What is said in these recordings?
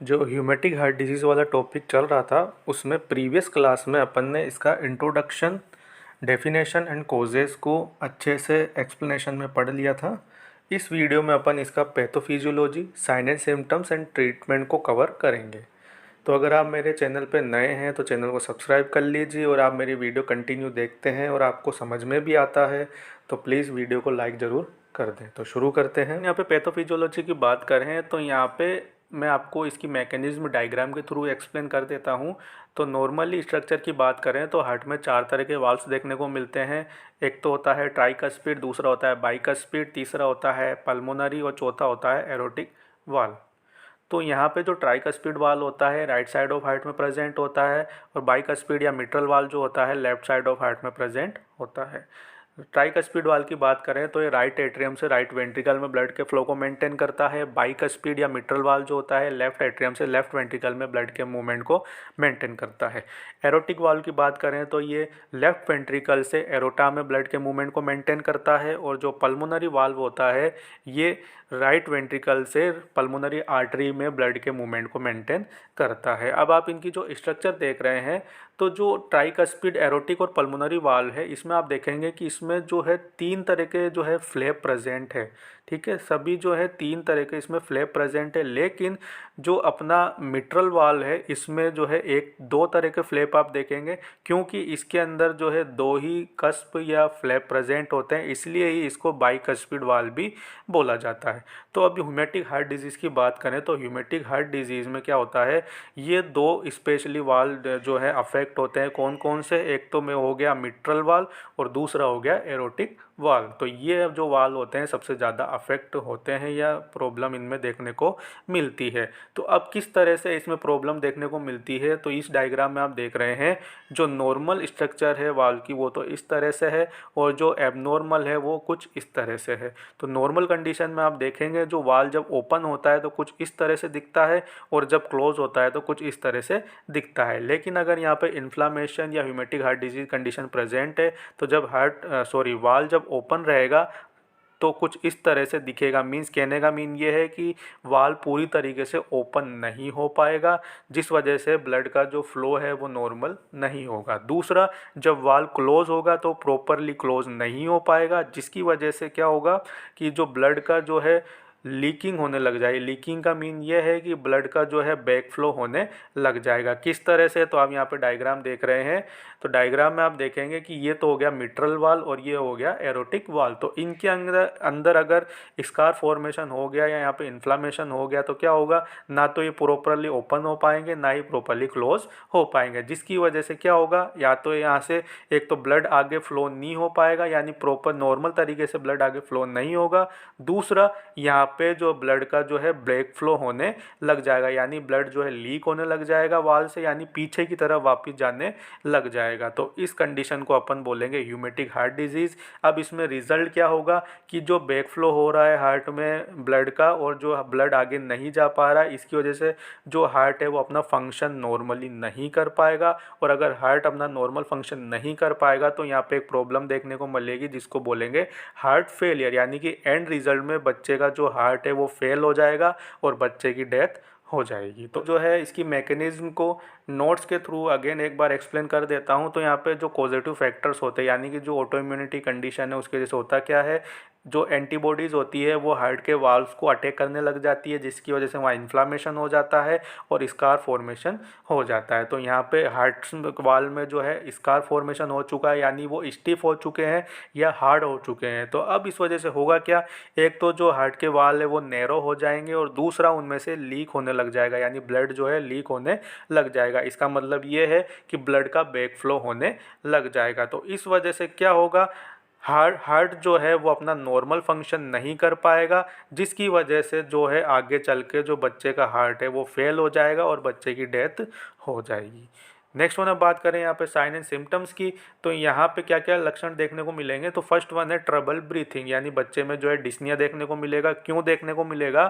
जो ह्यूमेटिक heart disease वाला topic चल रहा था उसमें प्रीवियस क्लास में अपन ने इसका इंट्रोडक्शन, डेफिनेशन एंड कोजेस को अच्छे से एक्सप्लेनेशन में पढ़ लिया था। इस वीडियो में अपन इसका pathophysiology, sign and symptoms and treatment को कवर करेंगे। तो अगर आप मेरे चैनल पर नए हैं तो चैनल को सब्सक्राइब कर लीजिए और आप मेरी वीडियो कंटिन्यू देखते हैं और आपको समझ में भी आता है तो प्लीज़ वीडियो को लाइक ज़रूर कर दें। तो शुरू करते हैं। यहाँ पे पैथोफिजियोलॉजी की बात करें तो यहाँ पे मैं आपको इसकी मैकेनिज्म डायग्राम के थ्रू एक्सप्लेन कर देता हूँ। तो नॉर्मली स्ट्रक्चर की बात करें तो हार्ट में 4 तरह के वाल्व्स देखने को मिलते हैं। एक तो होता है ट्राइकस्पिड, दूसरा होता है बाइकस्पिड, तीसरा होता है पल्मोनरी और चौथा होता है एरोटिक वाल्व। तो यहाँ पे जो ट्राइकस्पिड वाल्व होता है राइट साइड ऑफ हार्ट में प्रेजेंट होता है और बाइकस्पिड या मिट्रल वाल्व जो होता है लेफ्ट साइड ऑफ हार्ट में प्रेजेंट होता है। ट्राइकस्पिड वाल्व की बात करें तो ये राइट एट्रियम से राइट वेंट्रिकल में ब्लड के फ्लो को मेंटेन करता है। बाइकस्पिड या मिट्रल वाल्व जो होता है लेफ्ट एट्रियम से लेफ्ट वेंट्रिकल में ब्लड के मूवमेंट को मेंटेन करता है। एरोटिक वाल्व की बात करें तो ये लेफ्ट वेंट्रिकल से एरोटा में ब्लड के मूवमेंट को मेंटेन करता है। और जो पल्मोनरी वाल्व होता है ये राइट वेंट्रिकल से पल्मोनरी आर्टरी में ब्लड के मूवमेंट को मेंटेन करता है। अब आप इनकी जो स्ट्रक्चर देख रहे हैं तो जो ट्राइकस्पिड, एरोटिक और पल्मोनरी वाल्व है इसमें आप देखेंगे कि इसमें जो है 3 तरह के जो है फ्लैप प्रेजेंट है। ठीक है, सभी जो है 3 तरह के इसमें फ्लैप प्रेजेंट है। लेकिन जो अपना मिट्रल वाल्व है इसमें जो है 1-2 तरह के फ्लैप आप देखेंगे, क्योंकि इसके अंदर जो है 2 ही कस्प या फ्लैप प्रेजेंट होते हैं, इसलिए ही इसको बाइकस्पिड वाल्व भी बोला जाता है। तो अभी ह्यूमेटिक हार्ट डिजीज़ की बात करें तो ह्यूमेटिक हार्ट डिजीज़ में क्या होता है, ये 2 स्पेशली वाल्व जो है अफेक्ट होते हैं। कौन कौन से? एक तो में हो गया मिट्रल वाल्व और दूसरा हो गया एरोटिक वाल्व। तो ये जो वाल्व होते हैं सबसे ज़्यादा अफेक्ट होते हैं या प्रॉब्लम इनमें देखने को मिलती है। तो अब किस तरह से इसमें प्रॉब्लम देखने को मिलती है, तो इस डायग्राम में आप देख रहे हैं जो नॉर्मल स्ट्रक्चर है वाल्व की वो तो इस तरह से है और जो एबनॉर्मल है वो कुछ इस तरह से है। तो नॉर्मल कंडीशन में आप देखेंगे जो वाल्व जब ओपन होता है तो कुछ इस तरह से दिखता है और जब क्लोज होता है तो कुछ इस तरह से दिखता है। लेकिन अगर यहाँ पे इन्फ्लामेशन या ह्यूमेटिक हार्ट डिजीज कंडीशन प्रेजेंट है तो जब वाल्व जब ओपन रहेगा तो कुछ इस तरह से दिखेगा। मीन्स कहने का मीन ये है कि वाल्व पूरी तरीके से ओपन नहीं हो पाएगा, जिस वजह से ब्लड का जो फ्लो है वो नॉर्मल नहीं होगा। दूसरा, जब वाल्व क्लोज होगा तो प्रॉपरली क्लोज नहीं हो पाएगा, जिसकी वजह से क्या होगा कि जो ब्लड का जो है लीकिंग होने लग जाएगी। लीकिंग का मीन ये है कि ब्लड का जो है बैक फ्लो होने लग जाएगा। किस तरह से? तो आप यहाँ पे डायग्राम देख रहे हैं। तो डायग्राम में आप देखेंगे कि ये तो हो गया मिट्रल वाल्व और ये हो गया एरोटिक वाल्व। तो इनके अंदर अंदर अगर स्कार फॉर्मेशन हो गया या यहाँ पे इन्फ्लामेशन हो गया तो क्या होगा, ना तो ये प्रॉपरली ओपन हो पाएंगे ना ही प्रॉपरली क्लोज हो पाएंगे, जिसकी वजह से क्या होगा, या तो यहाँ से एक तो ब्लड आगे फ्लो नहीं हो पाएगा यानी प्रॉपर नॉर्मल तरीके से ब्लड आगे फ्लो नहीं होगा। दूसरा, यहाँ पे जो ब्लड का जो है ब्रेक फ्लो होने लग जाएगा यानी ब्लड जो है लीक होने लग जाएगा वाल्व से, यानी पीछे की तरफ वापस जाने लग जाएगा। तो इस कंडीशन को अपन बोलेंगे ह्यूमेटिक हार्ट डिजीज़। अब इसमें रिजल्ट क्या होगा कि जो बैक फ्लो हो रहा है हार्ट में ब्लड का और जो ब्लड आगे नहीं जा पा रहा है, इसकी वजह से जो हार्ट है वो अपना फंक्शन नॉर्मली नहीं कर पाएगा। और अगर हार्ट अपना नॉर्मल फंक्शन नहीं कर पाएगा तो यहाँ पे एक प्रॉब्लम देखने को मिलेगी जिसको बोलेंगे हार्ट फेलियर, यानी कि एंड रिजल्ट में बच्चे का जो हार्ट है वो फेल हो जाएगा और बच्चे की डेथ हो जाएगी। तो जो है इसकी मैकेनिज्म को नोट्स के थ्रू अगेन एक बार एक्सप्लेन कर देता हूँ। तो यहाँ पे जो पॉजिटिव फैक्टर्स होते हैं यानी कि जो ऑटो इम्यूनिटी कंडीशन है उसके जैसे होता क्या है, जो एंटीबॉडीज़ होती है वो हार्ट के वाल्व्स को अटैक करने लग जाती है, जिसकी वजह से वहाँ इन्फ्लामेशन हो जाता है और स्कार फॉर्मेशन हो जाता है। तो यहाँ पे हार्ट वाल्व में जो है स्कार फॉर्मेशन हो चुका है यानी वो स्टिफ हो चुके हैं या हार्ड हो चुके हैं। तो अब इस वजह से होगा क्या, एक तो जो हार्ट के वाल्व है वो नैरो हो जाएंगे और दूसरा उनमें से लीक होने लग जाएगा यानी ब्लड जो है लीक होने लग जाएगा। इसका मतलब ये है कि ब्लड का बैक फ्लो होने लग जाएगा। तो इस वजह से क्या होगा, हार्ट जो है वो अपना नॉर्मल फंक्शन नहीं कर पाएगा, जिसकी वजह से जो है आगे चल के जो बच्चे का हार्ट है वो फेल हो जाएगा और बच्चे की डेथ हो जाएगी। नेक्स्ट वन अब बात करें यहाँ पे साइन एंड सिम्टम्स की, तो यहाँ पे क्या क्या लक्षण देखने को मिलेंगे। तो फर्स्ट वन है ट्रबल ब्रीथिंग, यानी बच्चे में जो है डिस्निया देखने को मिलेगा। क्यों देखने को मिलेगा?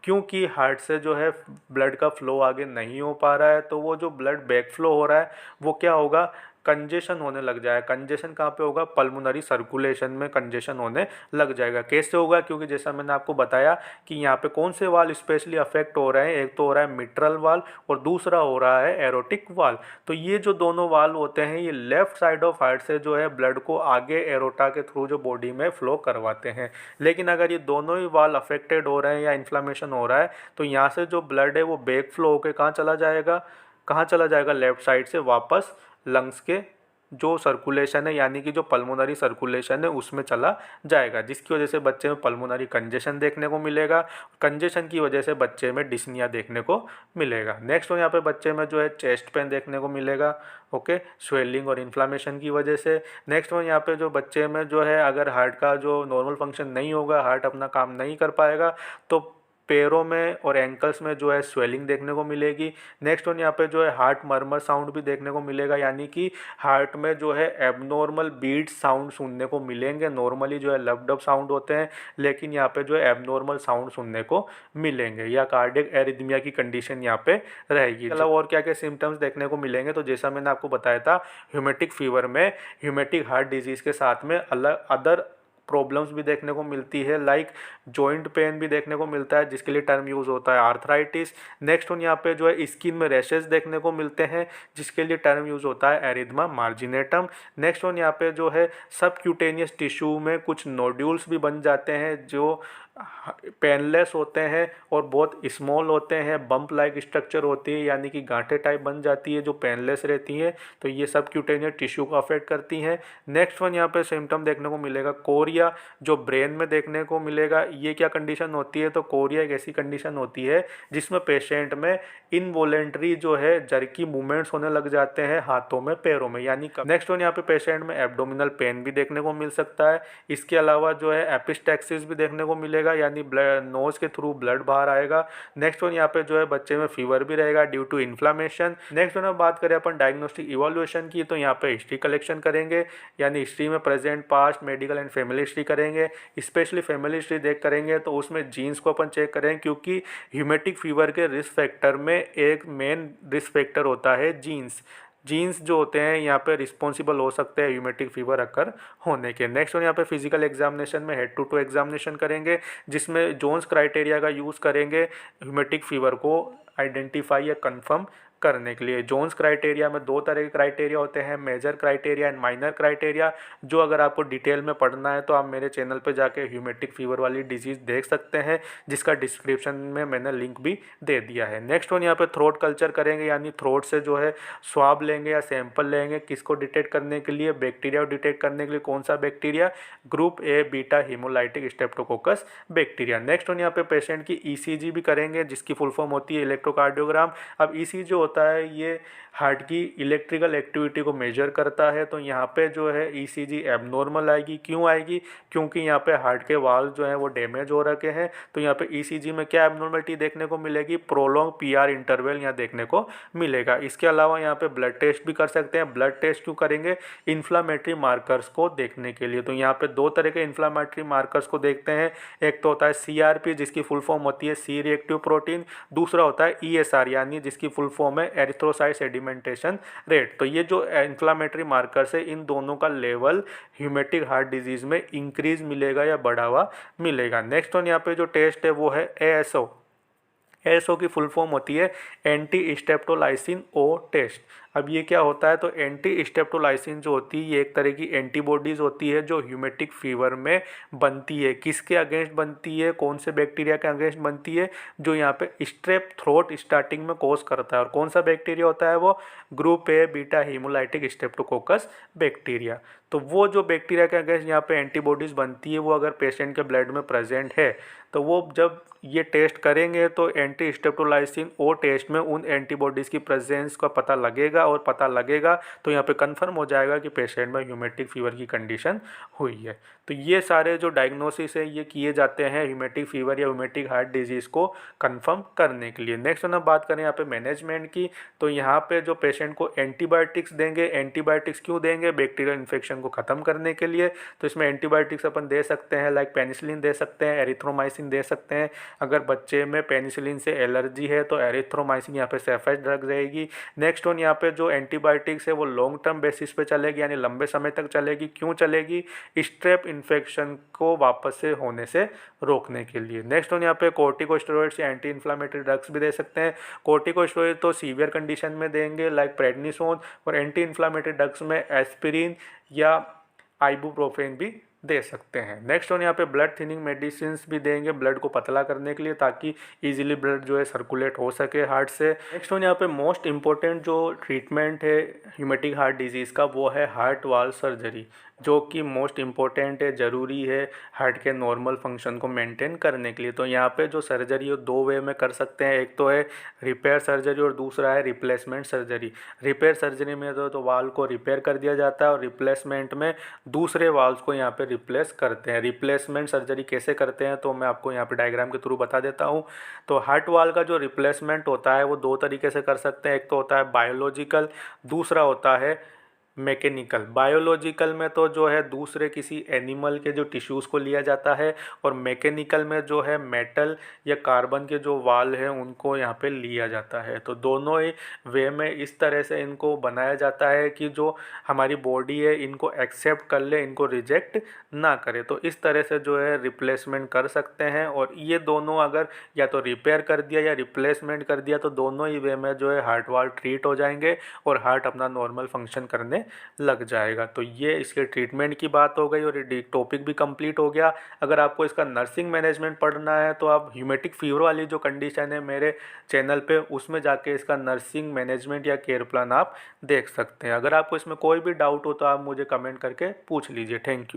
क्योंकि हार्ट से जो है ब्लड का फ्लो आगे नहीं हो पा रहा है, तो वो जो ब्लड बैक फ्लो हो रहा है वो क्या होगा, कंजेशन होने लग जाएगा। कंजेशन कहाँ पे होगा? पल्मोनरी सर्कुलेशन में कंजेशन होने लग जाएगा। कैसे होगा? क्योंकि जैसा मैंने आपको बताया कि यहाँ पे कौन से वाल स्पेशली अफेक्ट हो रहे हैं, एक तो हो रहा है मिट्रल वाल और दूसरा हो रहा है एरोटिक वाल। तो ये जो दोनों वाल होते हैं ये लेफ्ट साइड ऑफ हार्ट से जो है ब्लड को आगे एरोटा के थ्रू जो बॉडी में फ्लो करवाते हैं। लेकिन अगर ये दोनों ही वाल अफेक्टेड हो रहे हैं या इन्फ्लामेशन हो रहा है तो यहाँ से जो ब्लड है वो बैक फ्लो होकर कहाँ चला जाएगा? कहाँ चला जाएगा? लेफ्ट साइड से वापस लंग्स के जो सर्कुलेशन है यानी कि जो पल्मोनरी सर्कुलेशन है उसमें चला जाएगा, जिसकी वजह से बच्चे में पल्मोनरी कंजेशन देखने को मिलेगा। कंजेशन की वजह से बच्चे में डिस्निया देखने को मिलेगा। नेक्स्ट यहाँ पे बच्चे में जो है चेस्ट पेन देखने को मिलेगा, ओके, स्वेलिंग और इन्फ्लामेशन की वजह से। नेक्स्ट वन यहाँ पे जो बच्चे में जो है अगर हार्ट का जो नॉर्मल फंक्शन नहीं होगा, हार्ट अपना काम नहीं कर पाएगा तो पैरों में और एंकल्स में जो है स्वेलिंग देखने को मिलेगी। नेक्स्ट वन यहाँ पे जो है हार्ट मर्मर साउंड भी देखने को मिलेगा, यानी कि हार्ट में जो है एबनॉर्मल बीट साउंड सुनने को मिलेंगे। नॉर्मली जो है लब डब साउंड होते हैं लेकिन यहाँ पे जो है एबनॉर्मल साउंड सुनने को मिलेंगे, या कार्डियक एरिथमिया की कंडीशन यहाँ पे रहेगी। मतलब और क्या क्या सिम्टम्स देखने को मिलेंगे? तो जैसा मैंने आपको बताया था, ह्यूमेटिक फीवर में ह्यूमेटिक हार्ट डिजीज़ के साथ में अलग अदर प्रॉब्लम्स भी देखने को मिलती है, लाइक जॉइंट पेन भी देखने को मिलता है जिसके लिए टर्म यूज़ होता है आर्थराइटिस। नेक्स्ट वन यहाँ पे जो है स्किन में रैशेस देखने को मिलते हैं जिसके लिए टर्म यूज़ होता है एरिथमा मार्जिनेटम। नेक्स्ट वन यहाँ पे जो है सबक्यूटेनियस टिश्यू में कुछ नोड्यूल्स भी बन जाते हैं जो पेनलेस होते हैं और बहुत स्मॉल होते हैं, बम्प लाइक स्ट्रक्चर होती है यानी कि गांठे टाइप बन जाती है जो पेनलेस रहती हैं। तो ये सब क्यूटेनियस टिश्यू को अफेक्ट करती हैं। नेक्स्ट वन यहाँ पे सिम्टम देखने को मिलेगा कोरिया, जो ब्रेन में देखने को मिलेगा। ये क्या कंडीशन होती है? तो कोरिया एक ऐसी कंडीशन होती है जिसमें पेशेंट में इनवॉलेंट्री जो है जर्की मूवमेंट्स होने लग जाते हैं हाथों में पैरों में, यानी नेक्स्ट वन यहाँ पे पेशेंट में एब्डोमिनल पेन भी देखने को मिल सकता है। इसके अलावा जो है एपिस्टैक्सिस भी देखने को मिलेगा यानी नोज के थ्रू ब्लड बाहर आएगा। नेक्स्ट वन यहाँ पे जो है बच्चे में फीवर भी रहेगा due to inflammation. Next one बात करें अपन डायग्नोस्टिक इवोल्यूशन की, तो यहाँ पे हिस्ट्री कलेक्शन करेंगे यानी हिस्ट्री में present past medical and family history करेंगे। स्पेशली फैमिली हिस्ट्री देख करेंगे तो उसमें जीन्स को अपन चेक करेंगे क्योंकि ह्यूमेटिक फीवर के रिस्क फैक्टर में एक मेन रिस्क फैक्टर होता है जीन्स। जीन्स जो होते हैं यहाँ पे रिस्पॉन्सिबल हो सकते हैं ह्यूमेटिक फीवर अकर होने के। नेक्स्ट वन यहाँ पे फिजिकल एग्जामिनेशन में हेड टू टू एग्जामिनेशन करेंगे जिसमें जोन्स क्राइटेरिया का यूज़ करेंगे ह्यूमेटिक फीवर को आइडेंटिफाई या कंफर्म करने के लिए। जोन्स क्राइटेरिया में दो तरह के क्राइटेरिया होते हैं, major criteria and minor criteria. जो अगर आपको डिटेल में पढ़ना है तो आप मेरे चैनल पे जाके ह्यूमेटिक फीवर वाली डिजीज़ देख सकते हैं जिसका डिस्क्रिप्शन में मैंने लिंक भी दे दिया है। नेक्स्ट वन यहाँ पे थ्रोट कल्चर करेंगे यानी थ्रोट से जो है स्वाब लेंगे या सैंपल लेंगे किसको डिटेक्ट करने के लिए? बैक्टीरिया को डिटेक्ट करने के लिए। कौन सा bacteria? Group A beta haemolytic Streptococcus bacteria. Next one यहाँ पे पेशेंट की ईसीजी भी करेंगे जिसकी फुल फॉर्म होती है इलेक्ट्रोकार्डियोग्राम। अब ईसीजी होता है ये हार्ट की इलेक्ट्रिकल एक्टिविटी को मेजर करता है। तो यहाँ पे जो है ईसीजी एबनॉर्मल आएगी। क्यों आएगी? क्योंकि यहाँ पे हार्ट के वाल्व जो है वो डैमेज हो रखे हैं। तो यहाँ पे ईसीजी में क्या एबनॉर्मलिटी देखने को मिलेगी? प्रोलॉन्ग पीआर इंटरवल यहाँ देखने को मिलेगा। इसके अलावा यहाँ पे ब्लड टेस्ट भी कर सकते हैं। ब्लड टेस्ट क्यों करेंगे? इन्फ्लामेटरी मार्कर्स को देखने के लिए। तो यहाँ पे दो तरह के इन्फ्लामेटरी मार्कर्स को देखते हैं, एक तो होता है सीआरपी जिसकी फुल फॉर्म होती है सी रिएक्टिव प्रोटीन, दूसरा होता है ईएसआर यानी जिसकी फुल फॉर्म है एरिथ्रोसाइट सेडिमेंटेशन रेट। तो ये जो इन्फ्लामेटरी मार्कर्स है इन दोनों का लेवल ह्यूमेटिक हार्ट डिजीज में इंक्रीज मिलेगा या बढ़ावा मिलेगा। नेक्स्ट वन यहाँ पे जो टेस्ट है वो है एएसओ। एएसओ की फुल फॉर्म होती है एंटी स्टेप्टोलाइसिन ओ टेस्ट। अब ये क्या होता है? तो एंटी स्टेप्टोलाइसिन जो होती है ये एक तरह की एंटीबॉडीज़ होती है जो ह्यूमेटिक फीवर में बनती है। किसके अगेंस्ट बनती है? कौन से बैक्टीरिया के अगेंस्ट बनती है? जो यहाँ पे स्ट्रेप थ्रोट स्टार्टिंग में कोज करता है। और कौन सा बैक्टीरिया होता है वो? Group A beta haemolytic Streptococcus bacteria. तो वो जो बैक्टीरिया के अगेंस्ट यहाँ पे एंटीबॉडीज़ बनती है वो अगर पेशेंट के ब्लड में प्रेजेंट है तो वो जब ये टेस्ट करेंगे तो एंटी स्टेप्टोलाइसिन ओ टेस्ट में उन एंटीबॉडीज़ की प्रेजेंस का पता लगेगा और पता लगेगा तो यहाँ पे कंफर्म हो जाएगा कि पेशेंट में ह्यूमेटिक फीवर की कंडीशन हुई है। तो ये सारे जो डायग्नोसिस है ये किए जाते हैं ह्यूमेटिक फीवर या ह्यूमेटिक हार्ट डिजीज़ को कंफर्म करने के लिए। नेक्स्ट हम बात करें यहाँ पे मैनेजमेंट की, तो यहाँ पे जो पेशेंट को एंटीबायोटिक्स देंगे। एंटीबायोटिक्स क्यों देंगे? बैक्टीरियल इन्फेक्शन को ख़त्म करने के लिए। तो इसमें एंटीबायोटिक्स अपन दे सकते हैं, लाइक पेनिसिलिन दे सकते हैं, एरिथ्रोमाइसिन दे सकते हैं। अगर बच्चे में पेनिसिलिन से एलर्जी है तो एरिथ्रोमाइसिन यहाँ पे सेफेस्ट ड्रग रहेगी। नेक्स्ट वन यहाँ पे पे जो एंटीबायोटिक्स है वो लॉन्ग टर्म बेसिस पे चलेगी, यानी लंबे समय तक चलेगी। क्यों चलेगी? स्ट्रेप इन्फेक्शन को वापस से होने से रोकने के लिए। नेक्स्ट वन यहाँ पे कोर्टिकोस्टेरॉइड्स या एंटी इन्फ्लामेटरी ड्रग्स भी दे सकते हैं। कोर्टिकोस्टेरॉइड तो सीवियर कंडीशन में देंगे लाइक प्रेडनिसोन, और एंटी इन्फ्लामेटरी ड्रग्स में एस्पिरिन या आइबुप्रोफेन भी दे सकते हैं। नेक्स्ट वन यहाँ पे ब्लड थिनिंग मेडिसिन भी देंगे ब्लड को पतला करने के लिए, ताकि इजीली ब्लड जो है सर्कुलेट हो सके हार्ट से। नेक्स्ट वन यहाँ पे मोस्ट इंपॉर्टेंट जो ट्रीटमेंट है ह्यूमेटिक हार्ट डिजीज़ का, वो है हार्ट वाल्व सर्जरी, जो कि मोस्ट इम्पोर्टेंट है, ज़रूरी है हार्ट के नॉर्मल फंक्शन को मेंटेन करने के लिए। तो यहाँ पे जो सर्जरी है दो वे में कर सकते हैं, एक तो है रिपेयर सर्जरी और दूसरा है रिप्लेसमेंट सर्जरी। रिपेयर सर्जरी में तो वाल्व को रिपेयर कर दिया जाता है और रिप्लेसमेंट में दूसरे वाल्व को यहाँ पे रिप्लेस करते हैं। रिप्लेसमेंट सर्जरी कैसे करते हैं तो मैं आपको यहाँ पे डायग्राम के थ्रू बता देता हूँ। तो हार्ट वाल्व का जो रिप्लेसमेंट होता है वो दो तरीके से कर सकते हैं, एक तो होता है बायोलॉजिकल, दूसरा होता है मैकेनिकल। बायोलॉजिकल में तो जो है दूसरे किसी एनिमल के जो टिश्यूज़ को लिया जाता है, और मैकेनिकल में जो है मेटल या कार्बन के जो वाल हैं उनको यहाँ पे लिया जाता है। तो दोनों ही वे में इस तरह से इनको बनाया जाता है कि जो हमारी बॉडी है इनको एक्सेप्ट कर ले, इनको रिजेक्ट ना करे। तो इस तरह से जो है रिप्लेसमेंट कर सकते हैं, और ये दोनों अगर या तो रिपेयर कर दिया या रिप्लेसमेंट कर दिया तो दोनों ही वे में जो है हार्ट वाल्व ट्रीट हो जाएंगे और हार्ट अपना नॉर्मल फंक्शन करने लग जाएगा। तो ये इसके ट्रीटमेंट की बात हो गई और ये टॉपिक भी कंप्लीट हो गया। अगर आपको इसका नर्सिंग मैनेजमेंट पढ़ना है तो आप ह्यूमेटिक फीवर वाली जो कंडीशन है मेरे चैनल पे, उसमें जाके इसका नर्सिंग मैनेजमेंट या केयर प्लान आप देख सकते हैं। अगर आपको इसमें कोई भी डाउट हो तो आप मुझे कमेंट करके पूछ लीजिए। Thank you.